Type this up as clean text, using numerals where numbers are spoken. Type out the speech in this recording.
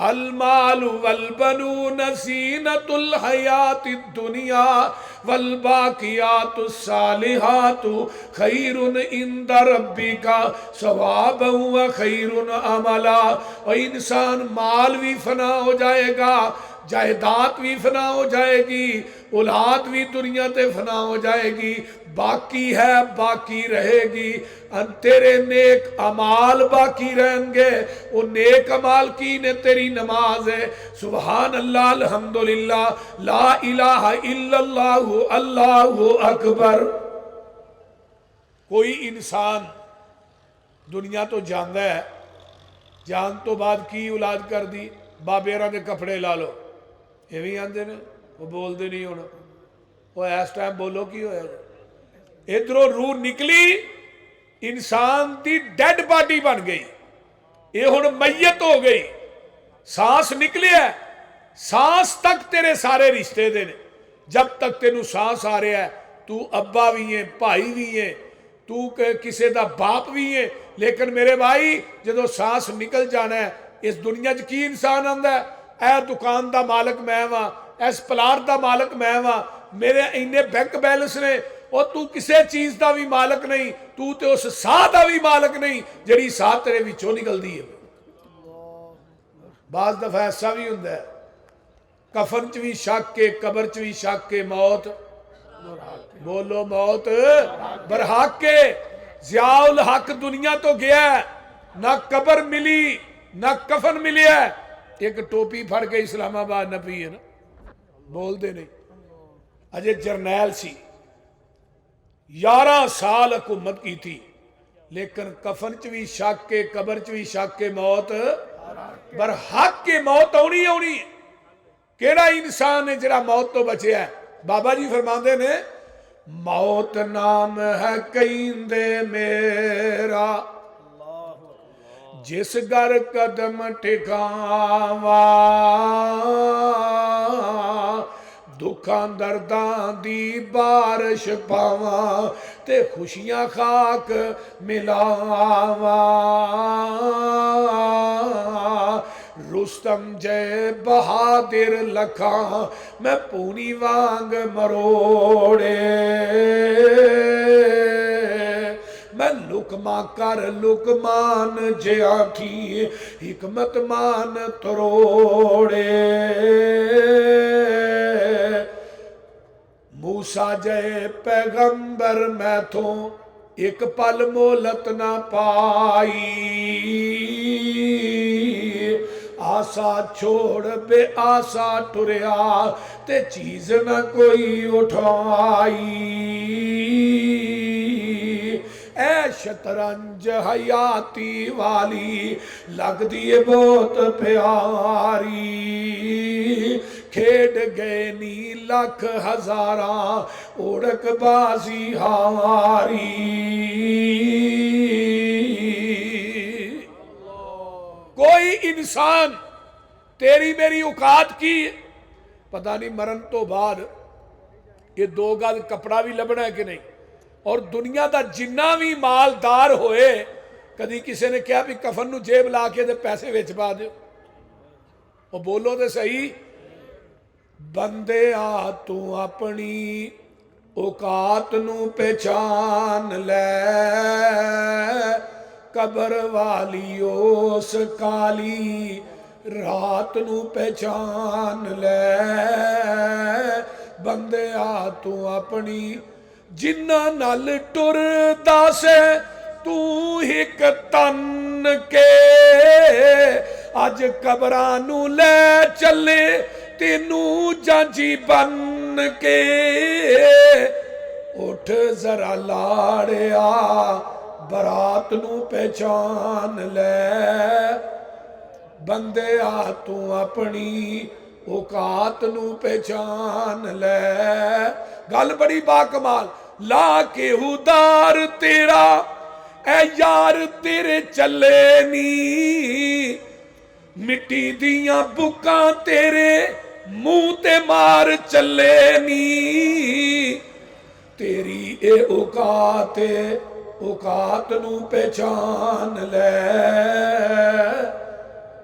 المال والبنون زینۃ الحیات الدنیا والباقیات الصالحات خیر عند ربک ثوابا وخیر عملا۔ اور انسان مال بھی فنا ہو جائے گا، جائیداد بھی فنا ہو جائے گی، اولاد بھی دنیا تے فنا ہو جائے گی، باقی ہے باقی رہے گی تیرے نیک اعمال باقی رہیں گے۔ وہ نیک اعمال کی نے تیری نماز ہے، سبحان اللہ، الحمدللہ، لا الہ الا اللہ، اللہ اکبر۔ کوئی انسان دنیا تو جاندا ہے، جان تو بعد کی اولاد کر دی، بابیرہ کے کپڑے لا لو، یہ بھی آندے نے، وہ بول دے نہیں ہونا، وہ اس ٹائم بولو کی ہویا جائے، ادھروں روح نکلی، انسان دی ڈیڈ باڈی بن گئی، یہ ہن میت ہو گئی، سانس نکلی ہے، سانس تک تیرے سارے رشتے دے نے، جب تک تینوں سانس آ رہا ہے تو ابا بھی ہے، بھائی بھی ہے، تو کسے دا باپ بھی ہے، لیکن میرے بھائی جدو سانس نکل جانا ہے، اس دنیا چ کی انسان آندا ہے، اے دکان دا مالک میں ہاں، اس پلاٹ دا مالک میں ہاں، میرے اینے بینک بیلنس نے، اور تو کسے چیز دا بھی مالک نہیں، تو تے اس ساہ دا بھی مالک نہیں جڑی ساہ تیرے وچوں نکل دی ہے۔ بعض دفعہ ایسا بھی ہوندا ہے، کفن چ بھی شک کے، قبر چ بھی شک کے، موت بولو موت برحق کے۔ ضیاء الحق دنیا تو گیا ہے، نہ قبر ملی نہ کفن ملی ہے، ایک ٹوپی پھڑ کے اسلام آباد نہ پی ہے نا، بول دے نہیں، اجے جرنیل سی، 11 سال حکومت کی تھی، لیکن کفن چ بھی شک کے، قبر چ بھی شک کے، موت برحق کے، موت ہونی ہونی ہے۔ کیڑا انسان ہے جڑا موت تو بچے ہے؟ بابا جی فرماندے نے موت نام ہے کہندے میرا جس گر قدم ٹھکاواں، دکھاں درداں دی بارش پاواں تے خوشیاں خاک ملاواں، رستم جے بہادر لکھاں میں پونی وانگ مروڑے، میں لکما کر لکمان جے آکھی حکمت مان تروڑے، موسیٰ جے پیغمبر میں تھوں ایک پل مولت نہ پائی، آسا چھوڑ بے آسا ٹریا تے چیز نہ کوئی اٹھائی، اے شطرنج حیاتی والی لگ دیے بہت پیاری، کھیڑ گئے نی لاکھ ہزاراں اوڑک بازی ہاری، کوئی انسان تیری میری اوقات کی پتہ نہیں مرن تو بعد یہ 2 گز کپڑا بھی لبنا ہے کہ نہیں، اور دنیا دا جنہ بھی مالدار ہوئے کدی کسی نے کہا بھی کفن نو جیب لا کے دے پیسے وچ پا دیو، وہ بولو تے صحیح، بندے آ تو اپنی اوقات نو پہچان لے، قبر والی اس کالی رات نو پہچان لے، بندے آ تو اپنی جنہ نال ٹردا سے تو ہک تن کے، اج قبرانو لے چلے تینوں جانجی بن کے، اٹھ ذرا لاڑیا برات نو پہچان لے، بندے آ تو اپنی اوقات نو پہچان لے، گل بڑی باکمال، لا کے ادار تیرا اے یار تیرے چلے نی، مٹی دیاں بکاں تیرے منہ تے مار چلے نی، تیری اے اوقات نو پہچان لے،